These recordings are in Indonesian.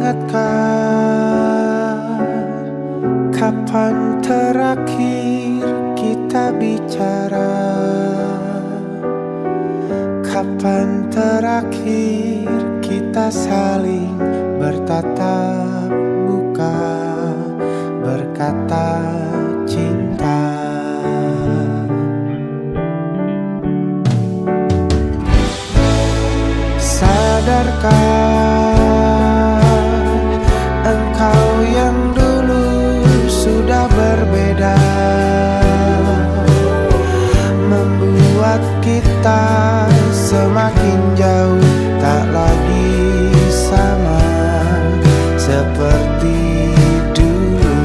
ingatkah kapan terakhir kita bicara? Kapan terakhir kita saling bertatap muka, berkata cinta? Sadarkah engkau yang dulu sudah berbeda, membuat kita semakin jauh, tak lagi sama seperti dulu.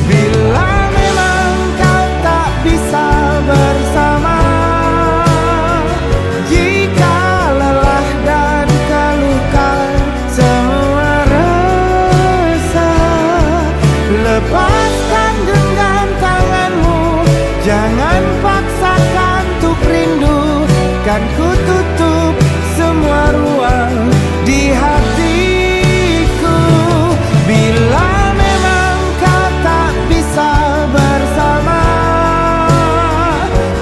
Bila memang kau tak bisa bersama, jika lelah dan keluhkan semua resah, lepaskan genggam tanganmu, jangan paksakan untuk rindu. Kan ku tutup semua ruang di hatiku. Bila memang kau tak bisa bersama,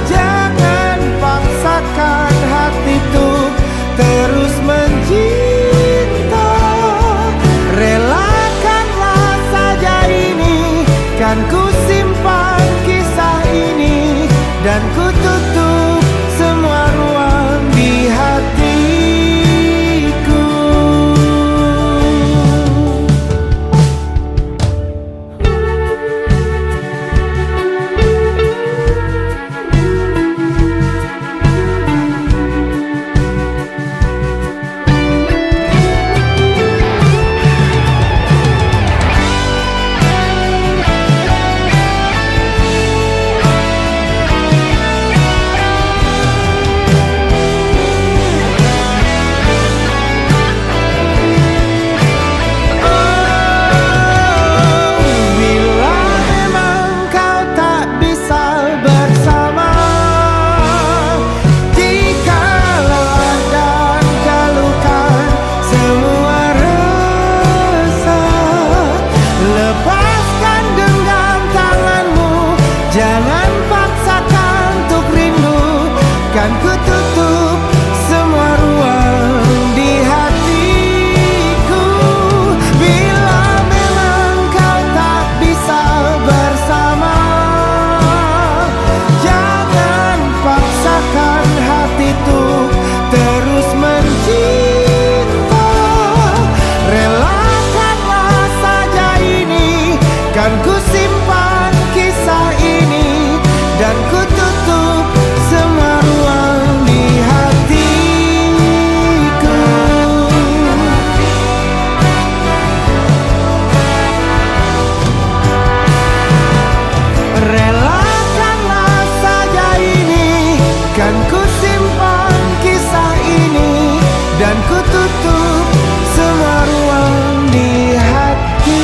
jangan paksakan hati untuk terus mencinta. Relakanlah saja ini, kan ku simpan kisah ini, dan ku tutup semua ruang di hatiku. Jangan paksakan untuk rindu, kan ku tutup semua ruang di hatiku. Bila memang kau tak bisa bersama, jangan paksakan hati untuk terus mencinta. Relakanlah saja ini, kan ku simpan kisah ini, dan ku tutup semua ruang di hatiku. Relakanlah saja ini, kan ku simpan kisah ini, dan ku tutup semua ruang di hatiku.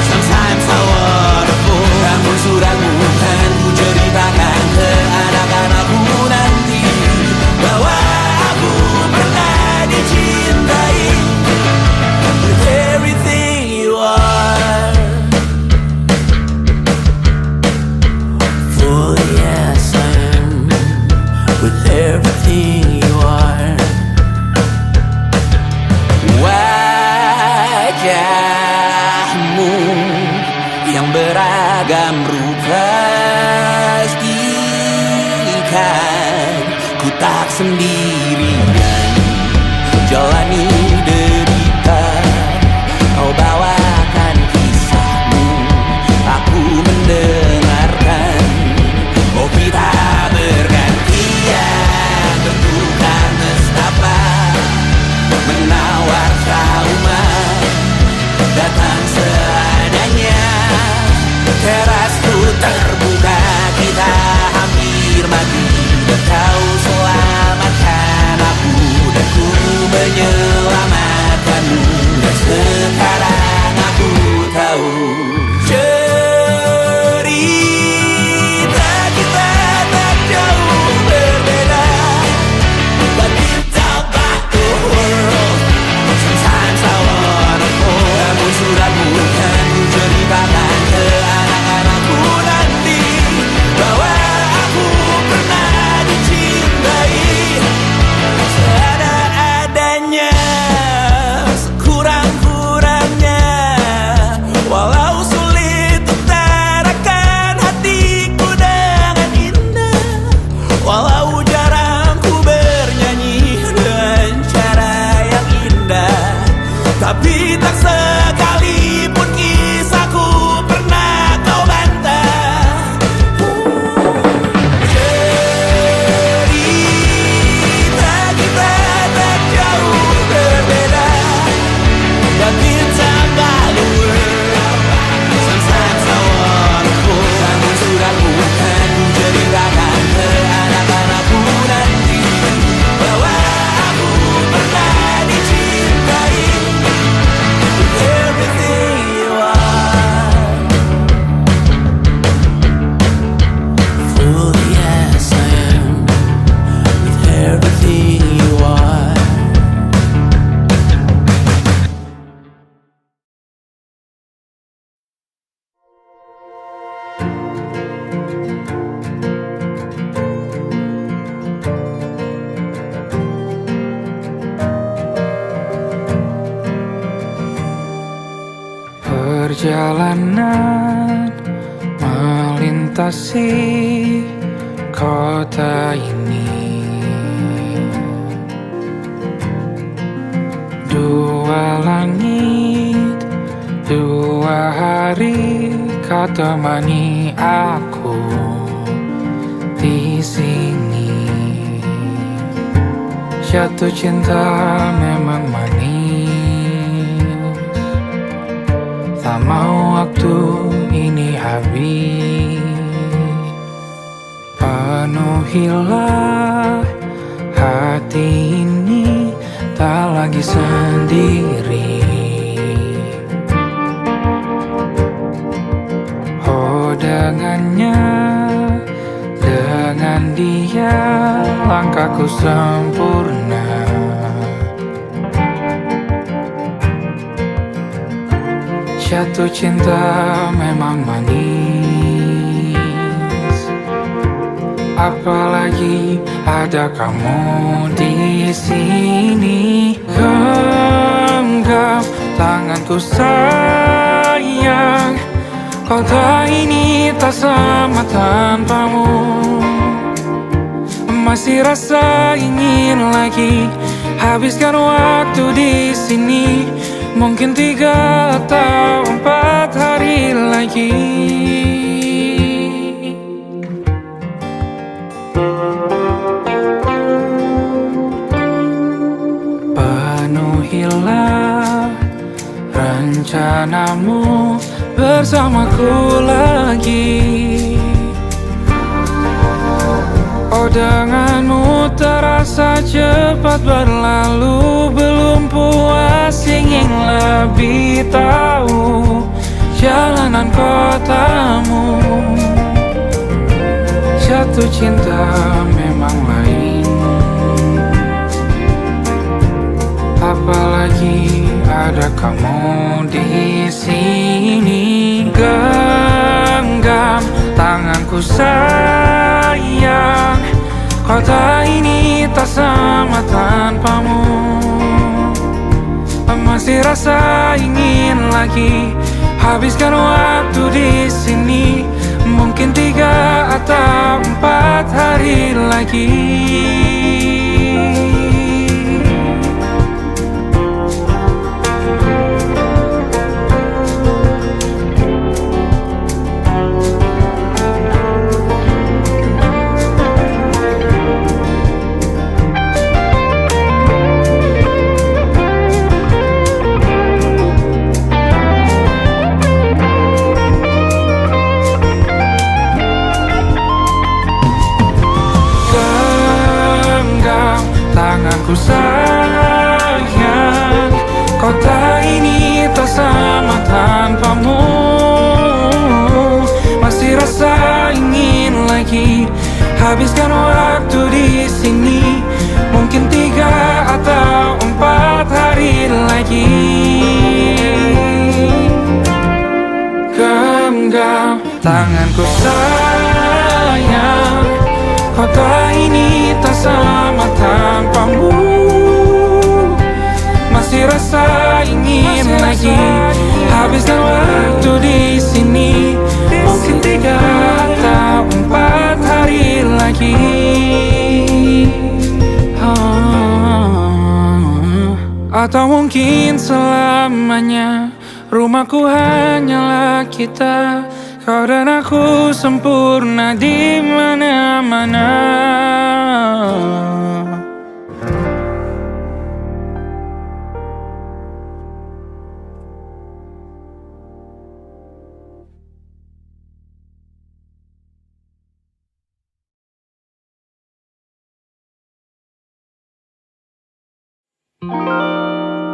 Sometimes beragam rupa pastikan ku tak sendirian jalani derita. Kau bawakan kisahmu, aku mendengarkan. Oh kita bergantian, tentukan nestapa menawar trauma datang seadanya. Terasku terbuka, kita hampir mati, dan kau selamatkan aku, dan ku menyelamatkanmu. Dan sekarang aku tahu cerita kita tak jauh berbeda. But you talk about the world, sometimes I wanna fall. Namun sudah bukan ku ceritakan ke anak-anakku nanti bahwa aku pernah dicintai seadanya, sekurang-kurangnya. Walau sulit utarakan hatiku dengan indah, walau jarang ku bernyanyi dengan cara yang indah, tapi tak sekalipun kisahku pernah kau bantah. Cerita kita tak jauh berbeda, but it's about the world. Sometimes I wanna fall. Namun sudah bukan ku ceritakan ke anak-anakku nanti bahwa aku pernah dicintai. With everything you are, fully as I am. With everything you are. Perjalanan melintasi kota ini, dua langit, dua hari kau temani aku di sini. Jatuh cinta memang manis, tak mau waktu ini habis. Penuhilah hati ini, tak lagi sendiri. Oh dengannya, dengan dia langkahku sempurna. Jatuh cinta memang manis, apalagi ada kamu di sini. Genggam tanganku sayang, kota ini tak sama tanpamu. Masih rasa ingin lagi habiskan waktu di sini. Mungkin 3 atau 4 hari lagi. Penuhilah rencanamu bersamaku lagi. Oh denganmu terasa cepat berlalu, belum puas ingin lebih tahu jalanan kotamu. Jatuh cinta memang lain, apalagi ada kamu di sini. Genggam tanganku sayang, kota ini tak sama tanpamu. Masih rasa ingin lagi habiskan waktu di sini. Mungkin 3 atau 4 hari lagi. Tanganku sayang, kota ini tak sama tanpamu. Masih rasa ingin lagi habiskan waktu di sini. Mungkin 3 atau 4 hari lagi. Genggam tanganku sayang, kota ini tak sama tanpamu. Masih rasa ingin lagi habiskan waktu di sini. Mungkin 3 atau 4 hari lagi. Atau mungkin selamanya. Rumahku hanyalah kita, kau dan aku sempurna di mana-mana.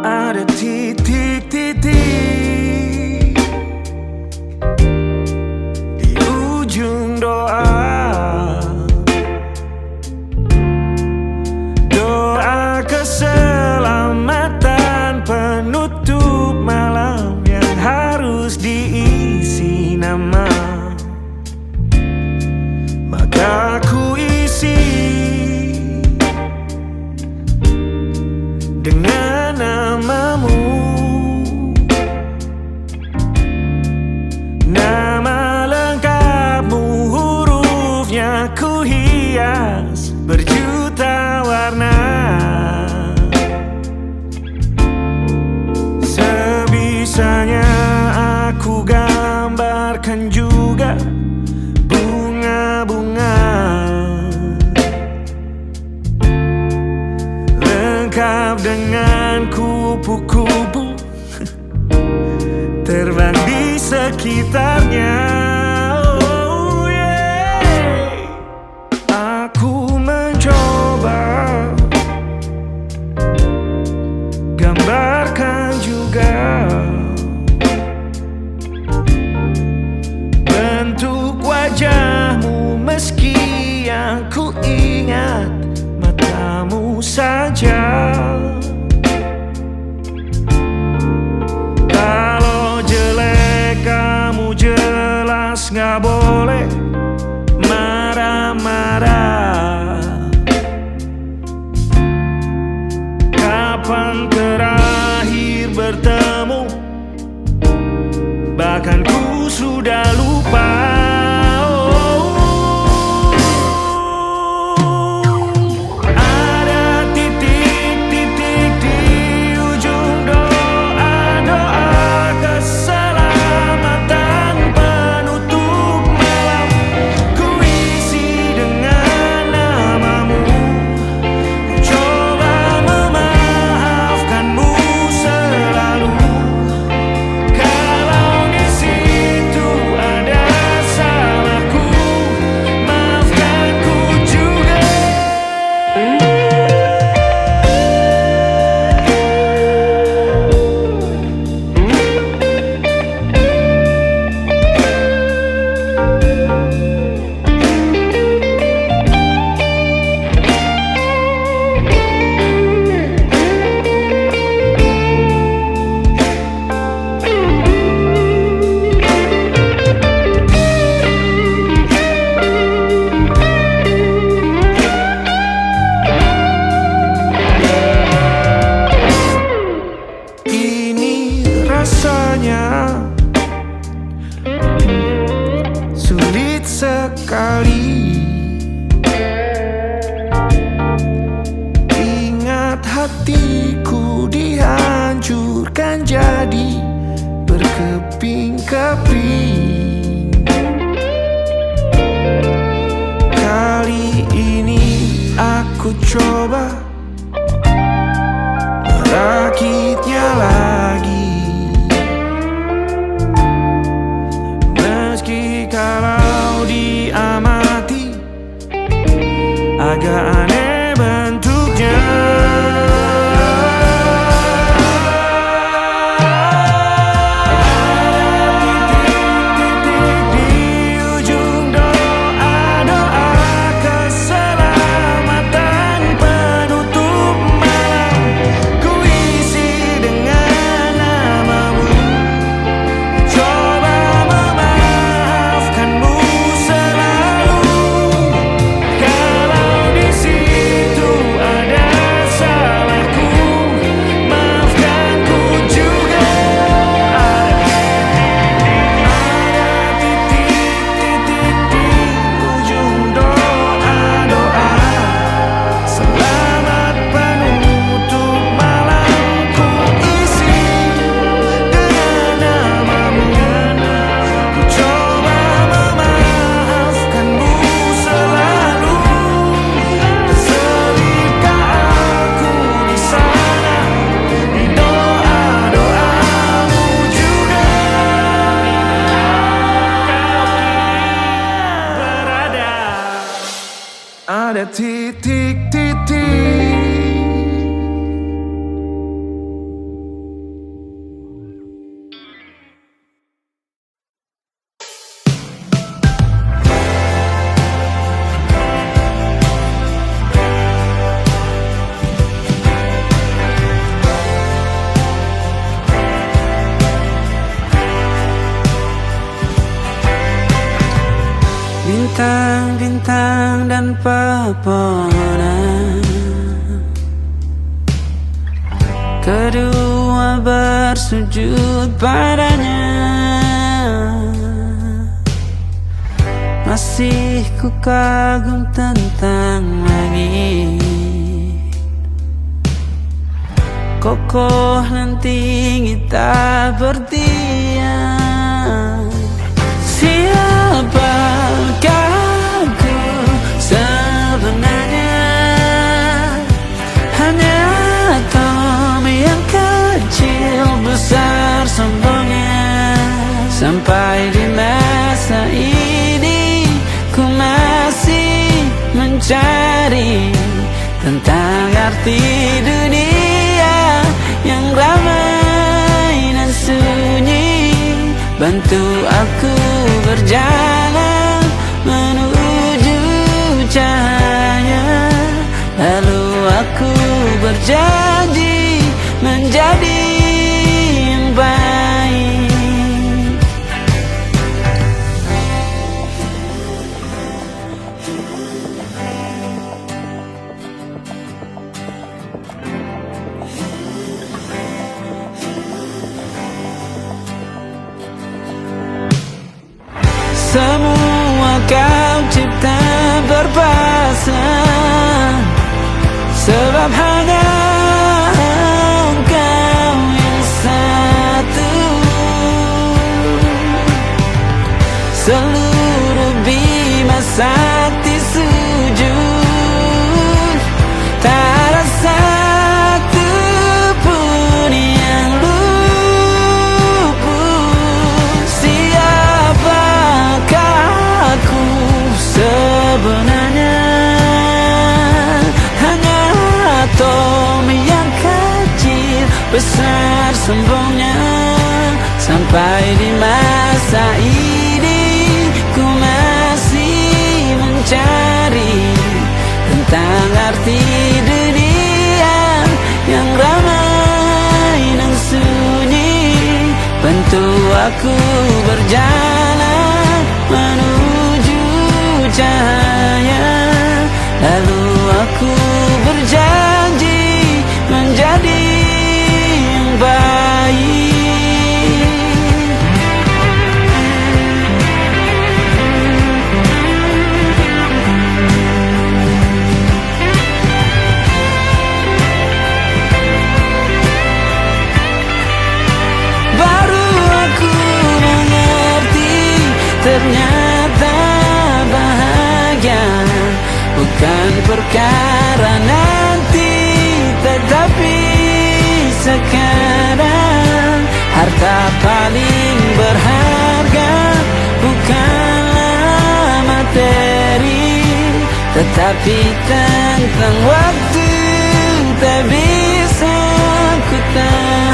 Ada titik-titik di ujung doa, doa keselamatan penutup malam yang harus diisi nama. Maka ku isi dengan namamu, nama lengkapmu, hurufnya ku hias berjuta warna. Sebisanya aku gambarkan juga bunga-bunga lengkap dengan kupu-kupu terbang di sekitarnya. Oh yeah. Aku mencoba gambarkan juga bentuk wajahmu, meski yang ku ingat matamu saja. Kalau jelek kamu jelas gak boleh marah-marah. Kapan terakhir bertemu, bahkan ku sudah lupa. Ada kali. Ingat hatiku dihancurkan jadi berkeping-keping. Kali ini aku coba merakitnya lagi. Meski kalau diamati agak aneh bentuknya. Ada titik-titik. Bintang-bintang dan pepohonan, kedua bersujud padanya. Masih ku kagum tentang langit, kokoh dan tinggi tak berdiam. Siapakah aku sebenarnya? Hanya atom yang kecil besar sombongnya. Sampai di masa ini ku masih mencari tentang arti dunia yang ramai dan sunyi. Bantu aku berjalan menuju cahaya, lalu aku berjanji menjadi yang baik. Semua kau cipta berpasang, sebab hanya engkau yang satu. Seluruh bima sakti sujud, tak ada satu pun yang luput. Siapakah aku sebenarnya? Hanya atom yang kecil besar sombongnya. Sampai di masa ini ku masih mencari tentang arti dunia yang ramai dan sunyi. Bantu aku berjalan menuju cahaya, lalu aku berjanji menjadi yang baik. ternyata bahagia bukan perkara nanti, tetapi sekarang. Harta paling berharga bukanlah materi, tetapi tentang waktu tak bisa ku tahan.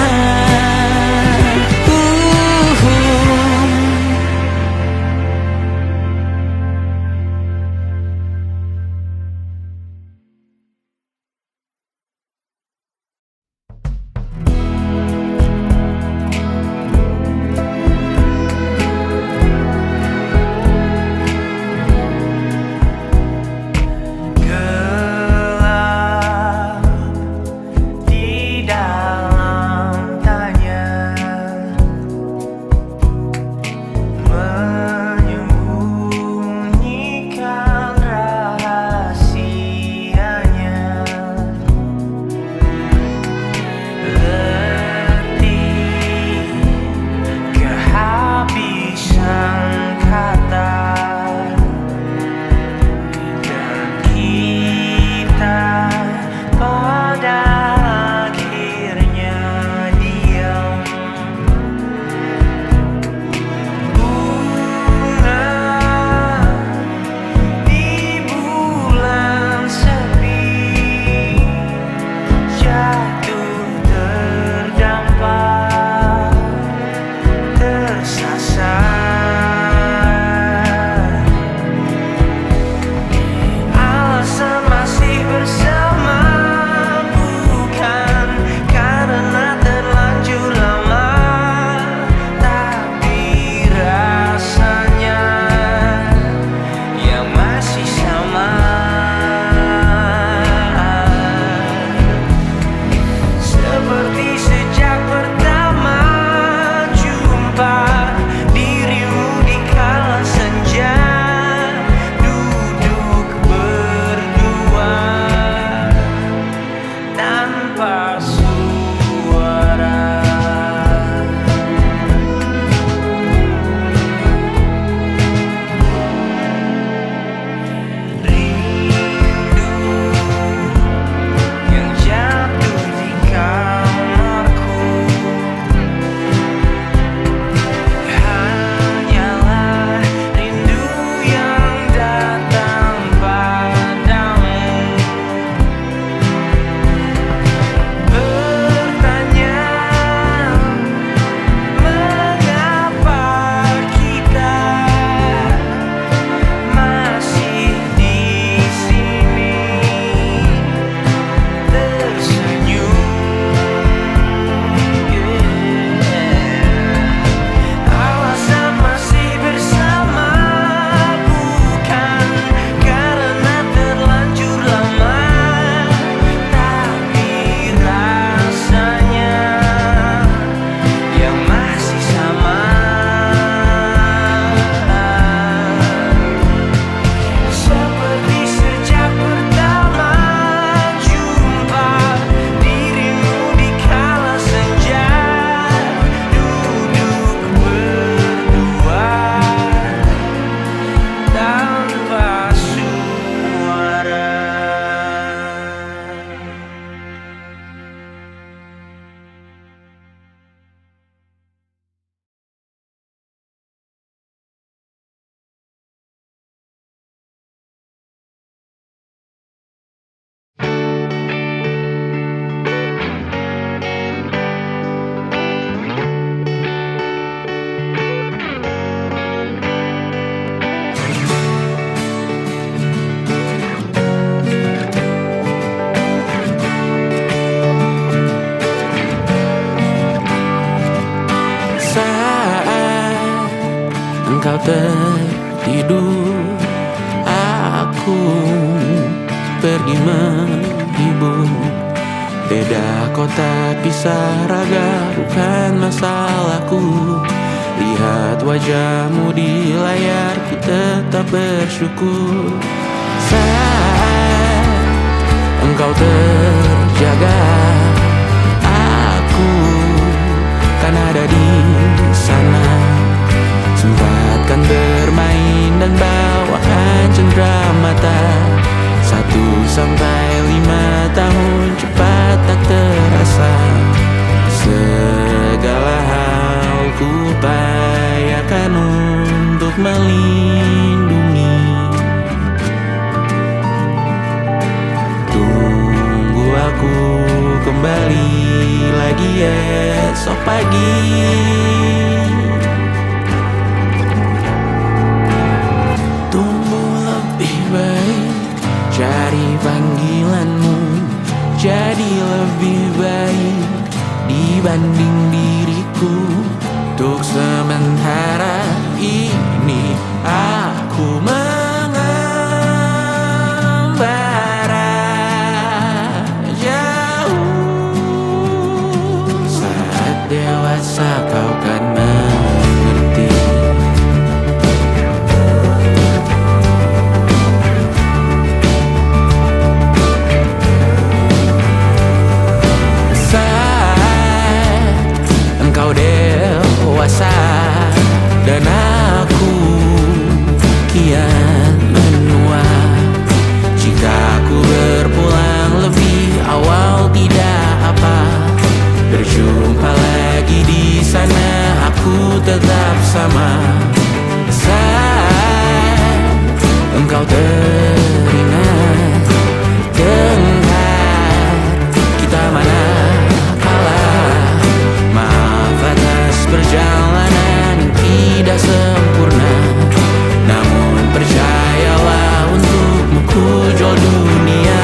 engkau tertidur, aku pergi menghibur. Beda kota pisah raga bukan masalahku. Lihat wajahmu di layar, ku tetap bersyukur. Saat engkau terjaga, aku kan ada di sana. Sempatkan bermain melindungi. Tunggu aku kembali lagi esok pagi. Tumbuh lebih baik, cari panggilanmu, jadi lebih baik dibanding diriku. Untuk sementara ini aku mengembara jauh. Saat dewasa kau kan mengerti. Engkau dewasa dan aku kian menua. Jika aku berpulang lebih awal tidak apa, berjumpa lagi di sana aku tetap sama. Saat engkau teringat tengah kita mana perjalanan yang tidak sempurna, namun percayalah untukmu ku jual dunia.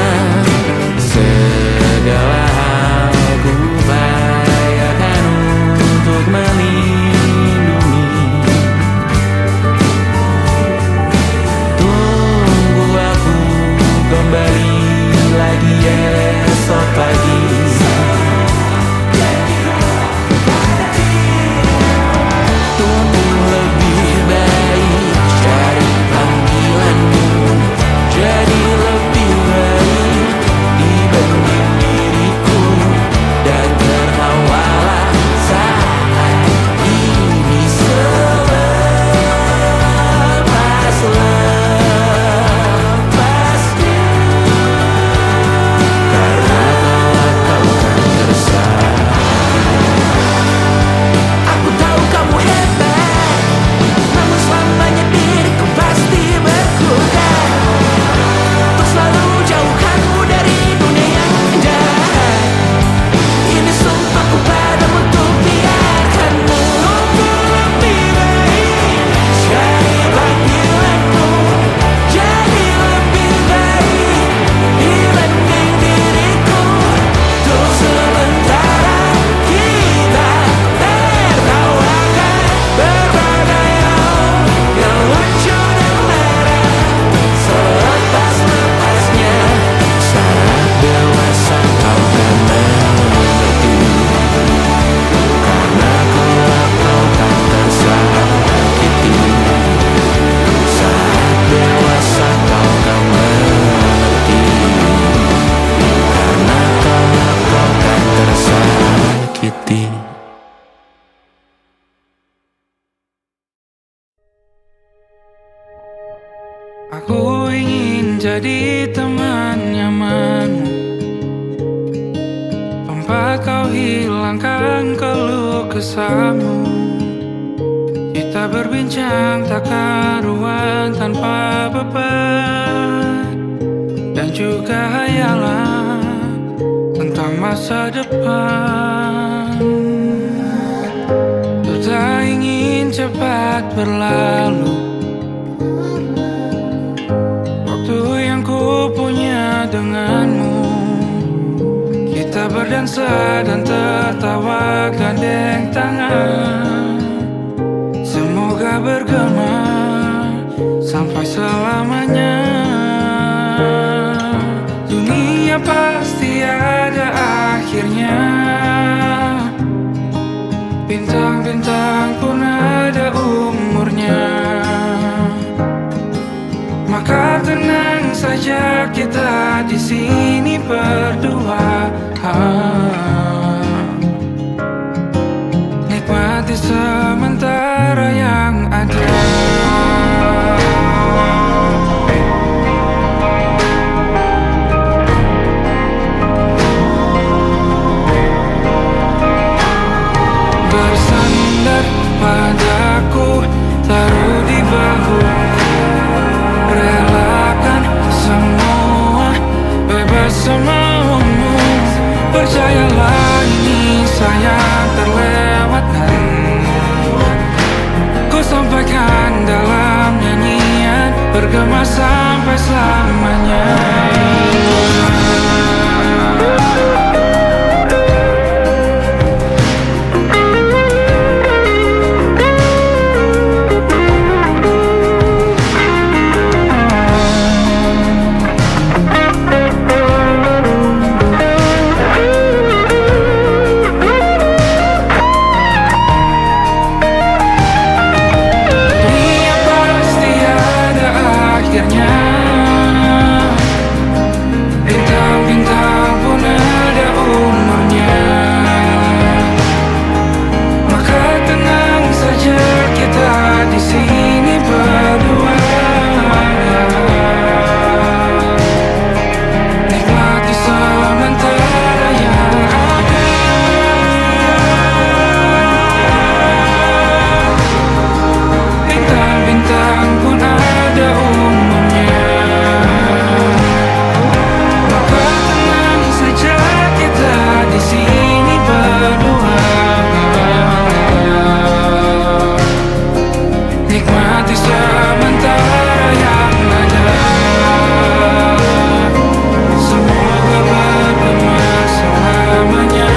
Segala hal ku upayakan untuk melindungi. Tunggu aku kembali lagi esok pagi. Aku ingin jadi teman nyamanmu, tempat kau hilangkan keluh kesahmu. Kita berbincang tak karuan tanpa beban, dan juga hayalan tentang masa depan. Ku tak ingin cepat berlalu punya denganmu. Kita berdansa dan tertawa gandeng tangan. Semoga bergema sampai selamanya. Dunia pasti ada akhirnya, bintang-bintang pun ada umurnya. Maka tenang saja kita di sini berdua. Nikmati sementara yang ada. Bersandar padaku, taruh di bawah bergema sampai selamanya. Bintang-bintang pun ada umurnya. Maka tenang saja, kita di sini berdua. Nikmati sementara yang ada. Bintang-bintang pun ada umurnya. Di sini berdua, nikmati sementara yang ada. Semoga bergema selamanya.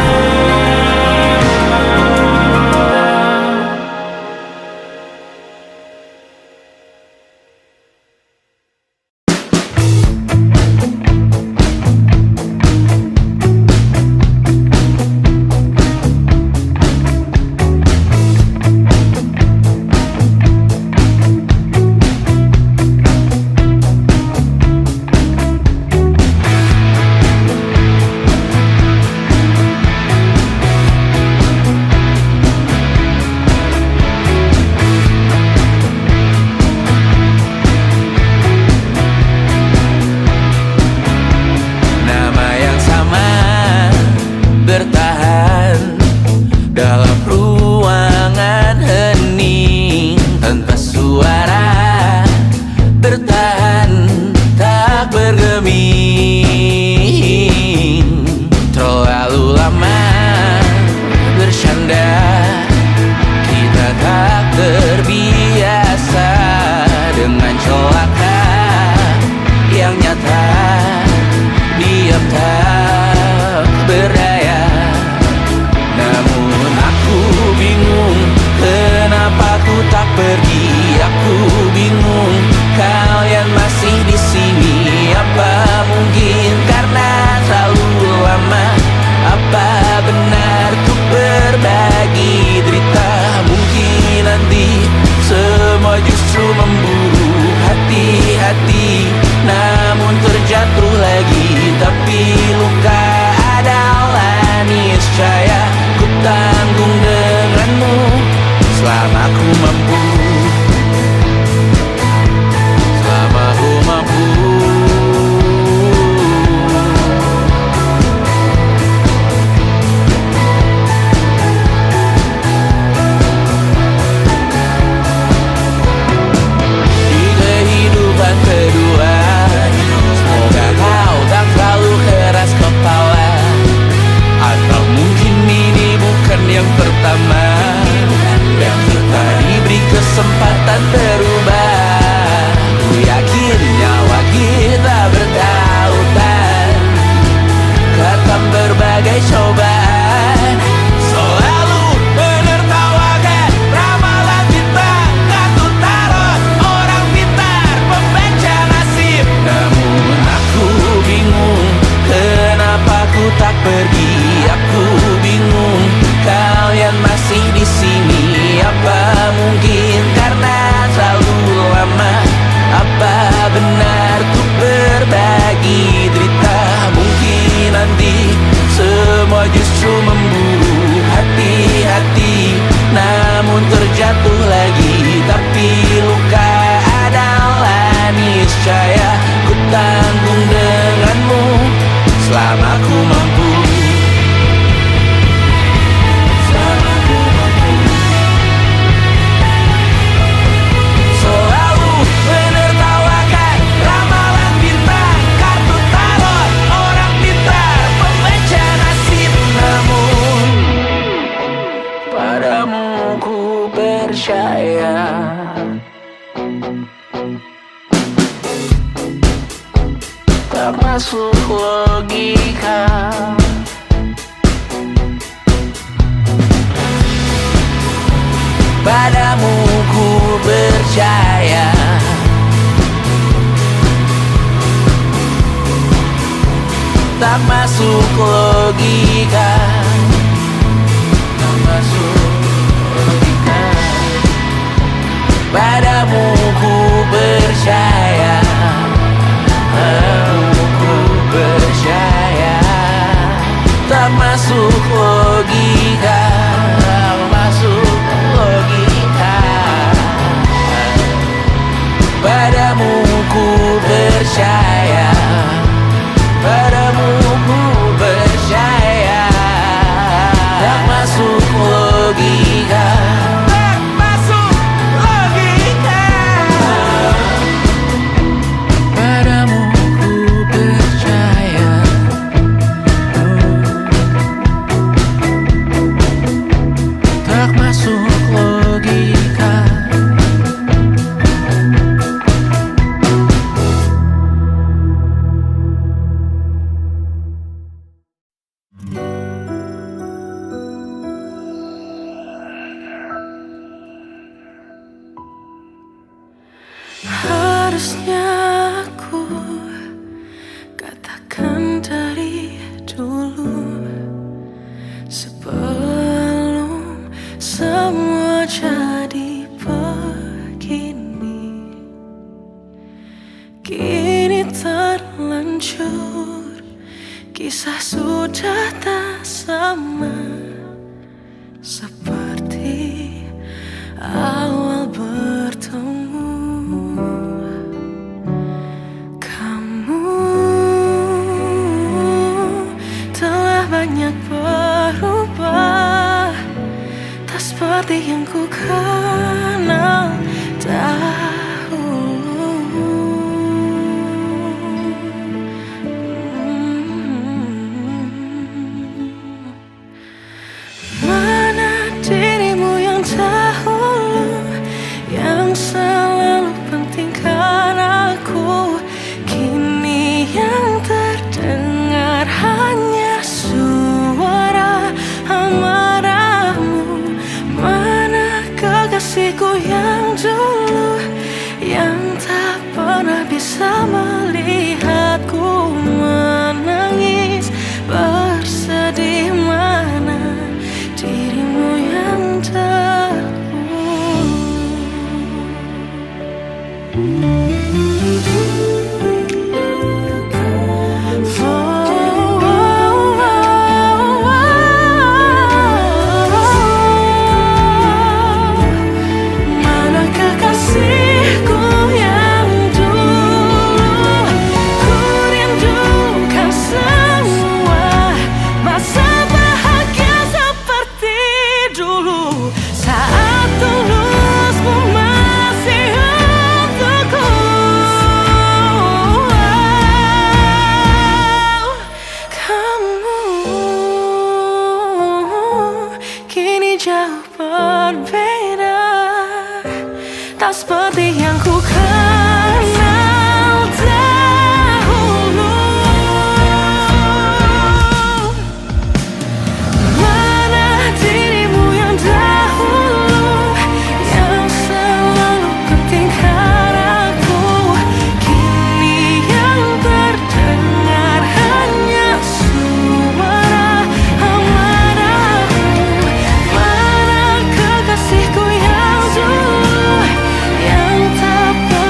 percaya. masuk logika. Padamu ku percaya, tak masuk logika, tak masuk logika. Padamu ku percaya, padamu ku percaya, tak masuk logika, tak masuk logika. Padamu ku percaya, padamu ku percaya, tak masuk logika, tak masuk logika. Padamu ku percaya, tak masuk logika. Harusnya aku katakan dari dulu, sebelum semua jadi begini. Kini terlanjur, kisah sudah tak sama seperti awal bertemu. Banyak berubah, tak seperti yang ku kenal dahulu. Mana dirimu yang dahulu, yang selalu pentingkan aku, kini yang terdengar hanya suara amarahmu. Mana kekasihku yang dulu, yang tak pernah bisa melihatku menangis bersedih. Mana dirimu yang mana kekasihku yang dulu, ku rindukan semua masa bahagia seperti dulu, saat tulusmu masih untukku. Kamu kini jauh berbeda, tak seperti yang ku kenal dahulu. Mana dirimu yang dahulu, yang selalu pentingkan aku, kini yang terdengar hanya suara amarahmu. Mana kekasihku yang dulu, yang tak pernah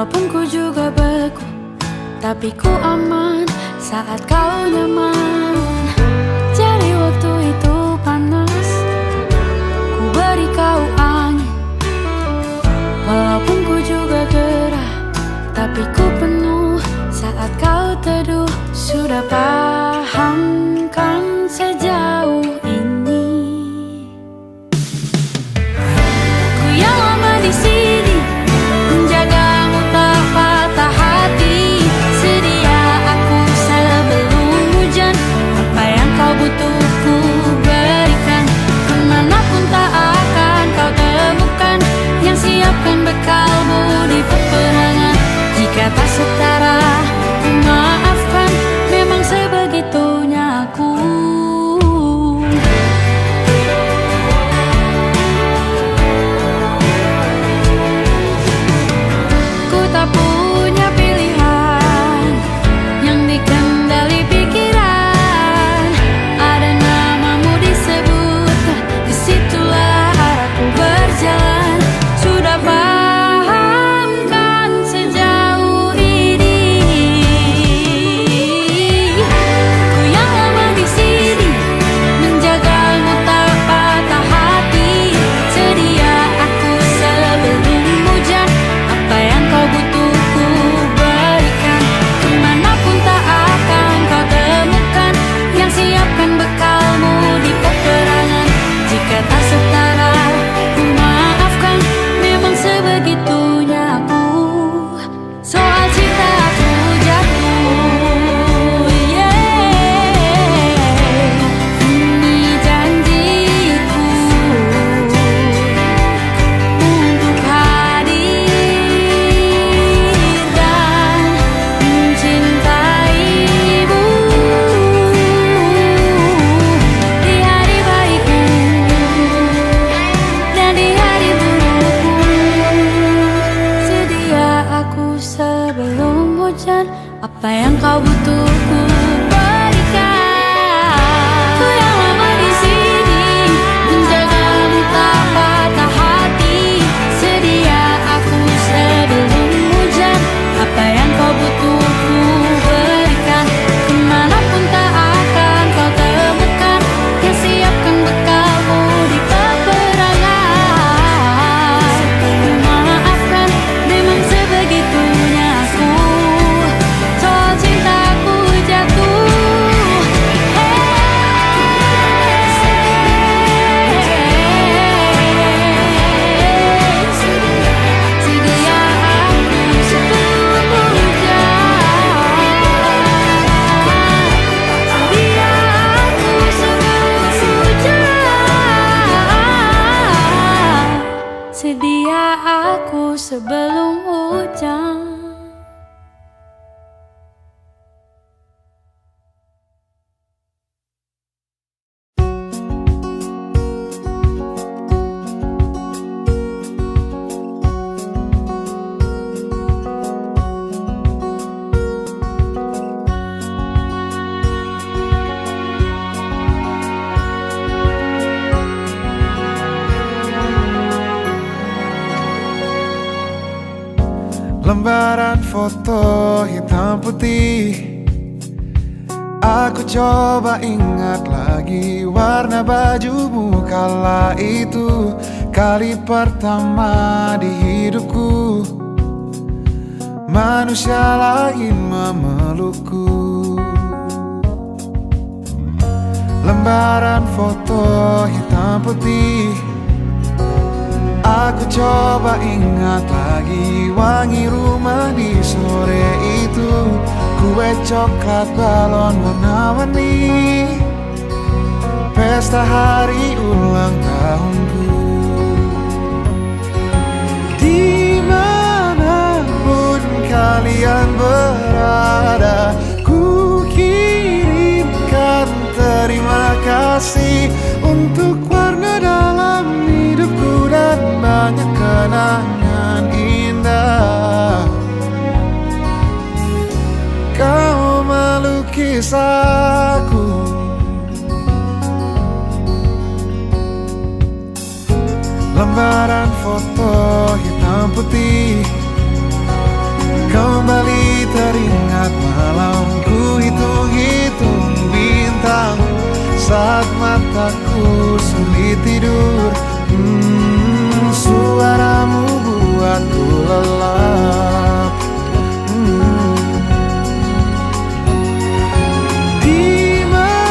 Walaupun ku juga beku, tapi ku aman saat kau nyaman. Jadi waktu itu panas, ku beri kau angin. Walaupun ku juga gerah, tapi ku penuh saat kau teduh. Sudah paham kan sejauh ini? Ku yang lama di sini, menjagamu tak patah hati. Sedia aku sebelum hujan, apa yang kau butuh ku berikan. Kemanapun tak akan kau temukan, yang siapkan bekalmu di peperangan. Jika tak setara, ku maafkan, memang sebegitunya aku. Ku tak punya pilihan yang dikendali pikiran. Ada namamu disebut, disitulah arahku berjalan. Sudah paham kan sejauh ini? Ku yang lama di sini, menjagamu tak patah hati. Sedia aku sebelum hujan, apa yang kau butuh ku berikan. Kemanapun tak akan kau temukan, yang siapkan bekalmu di peperangan. Jika tak setara, ku maafkan, memang sebegitunya aku. Soal cinta aku jatuh, ini janjiku untuk hadir dan mencintaimu di hari baikku dan di hari burukku. Sedia aku sebelum hujan, apa yang kau butuh ku berikan. Ku yang lama di sini, menjagamu tak patah hati. Sedia aku sebelum hujan, apa yang kau butuh ku berikan. Kemanapun tak akan kau temukan, yang siapkan bekalmu di peperangan. Ku maafkan, memang sebegitunya aku. Soal cintaku jatuh, sedia aku sebelum hujan. Sedia aku sebelum hujan. Sedia aku sebelum hujan. Lembaran foto hitam putih, aku coba ingat lagi warna bajumu kala itu. Kali pertama di hidupku, manusia lain memelukku. Lembaran foto hitam putih, aku coba ingat lagi wangi rumah di sore itu. Kue coklat, balon warna-warni, pesta hari ulang tahunku. Dimanapun kalian berada, ku kirimkan terima kasih untuk warna dalam hidupku dan banyak kenangan indah. Kau melukis aku, lembaran foto hitam putih, Kembali teringat malam ku hitung-hitung bintang saat mataku sulit tidur. Suaramu buatku lelap. Dimanapun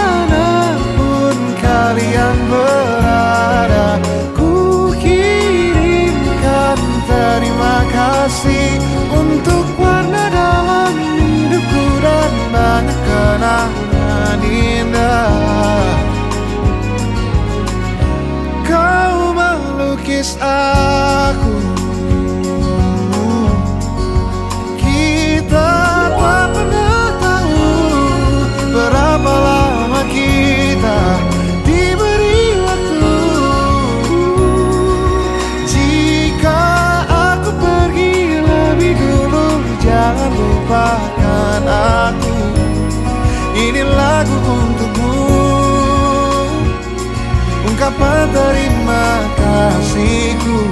kalian berada, ku kirimkan terima kasih untuk warna dalam hidupku dan banyak kenangan indah. Kau melukis aku, kita tak pernah tahu berapa lama kita diberi waktu. Jika aku pergi lebih dulu, jangan lupakan aku. Ini lagu untukmu, ungkapan terima kasihku.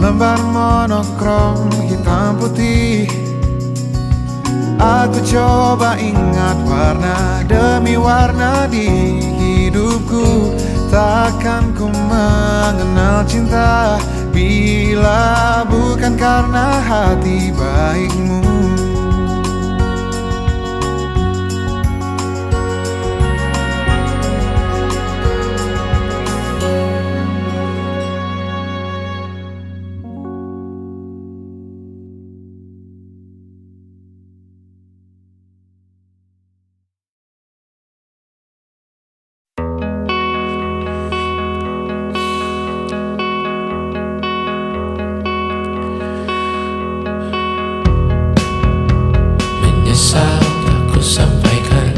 Lembar monokrom hitam putih, aku coba ingat warna demi warna di hidupku. Takkan ku mengenal cinta bila bukan karena hati baikmu. Menyesal aku sampaikan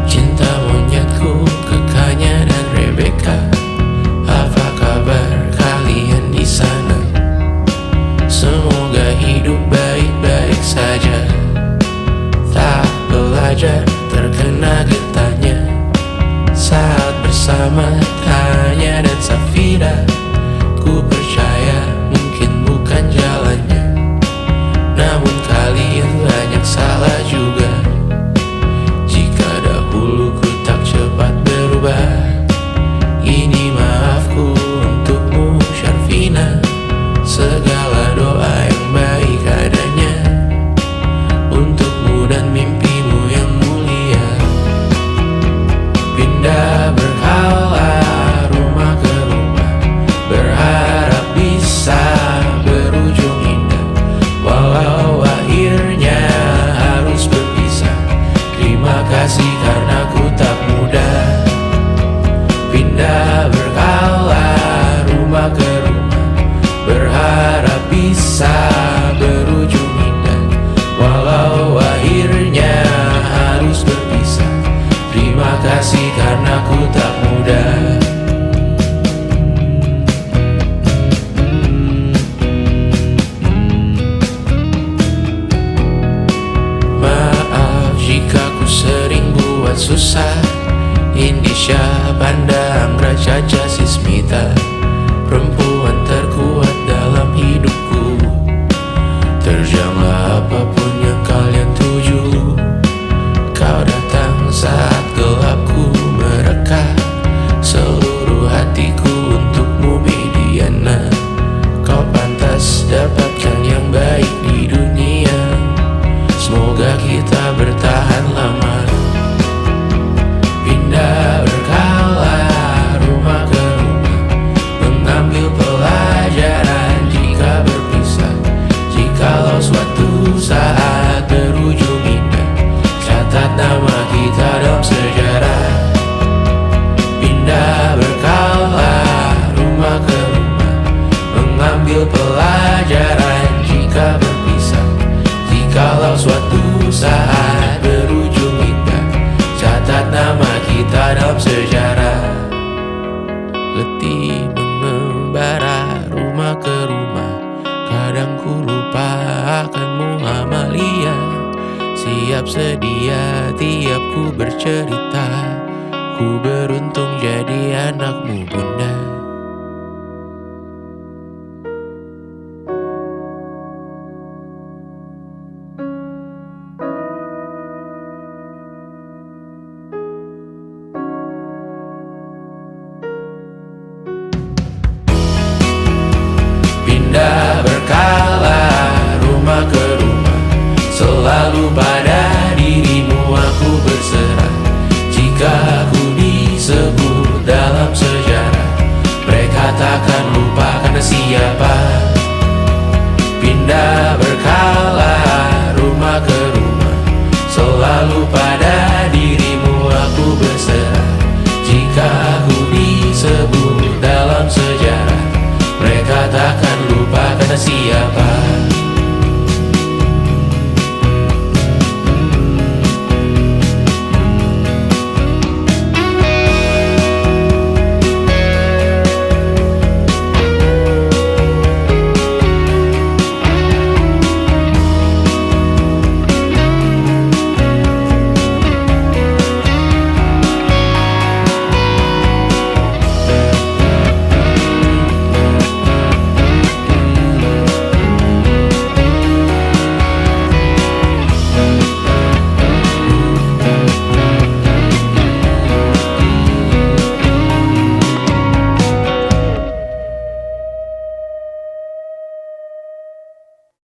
cinta monyetku ke Kanya dan Rebecca. Apa kabar kalian di sana? Semoga hidup baik-baik saja. Tak belajar terkena getahnya saat bersama Tanya dan Safira. Ku percaya mungkin bukan jalannya, namun kalian banyak salah juga. Jika dahulu ku tak cepat berubah, ini maafku untukmu Syarfina. Segala doa yang baik adanya untukmu dan mimpimu yang mulia. Pindah berkala rumah ke rumah, berharap bisa berujung indah. Walau akhirnya harus berpisah, terima kasih karena ku tak mudah. Pindah berkala rumah ke rumah, berharap bisa berujung indah. Walau akhirnya harus berpisah, terima kasih karena ku tak mudah. Maaf jika ku sering buat susah. Indisha, Banda, Anggra, Caca, Sismita, perempuan terkuat dalam hidupku. Terjanglah apapun yang kalian tuju. Kau datang saat gelapku mereka. Seluruh hatiku untukmu Mediana. Kau pantas dapatkan yang baik di dunia. Semoga kita bertahan lama. Pindah berkala rumah ke rumah, mengambil pelajaran jika berpisah. Jikalau suatu saat berujung indah, catat nama kita dalam sejarah. Pindah berkala rumah ke rumah, mengambil pelajaran jika berpisah. Jikalau suatu saat berujung indah, catat nama kita dalam sejarah. Letih mengembara rumah ke rumah, kadang ku lupa akanmu Amalia. Siap sedia tiap ku bercerita, ku beruntung jadi anakmu bunda. selalu baik.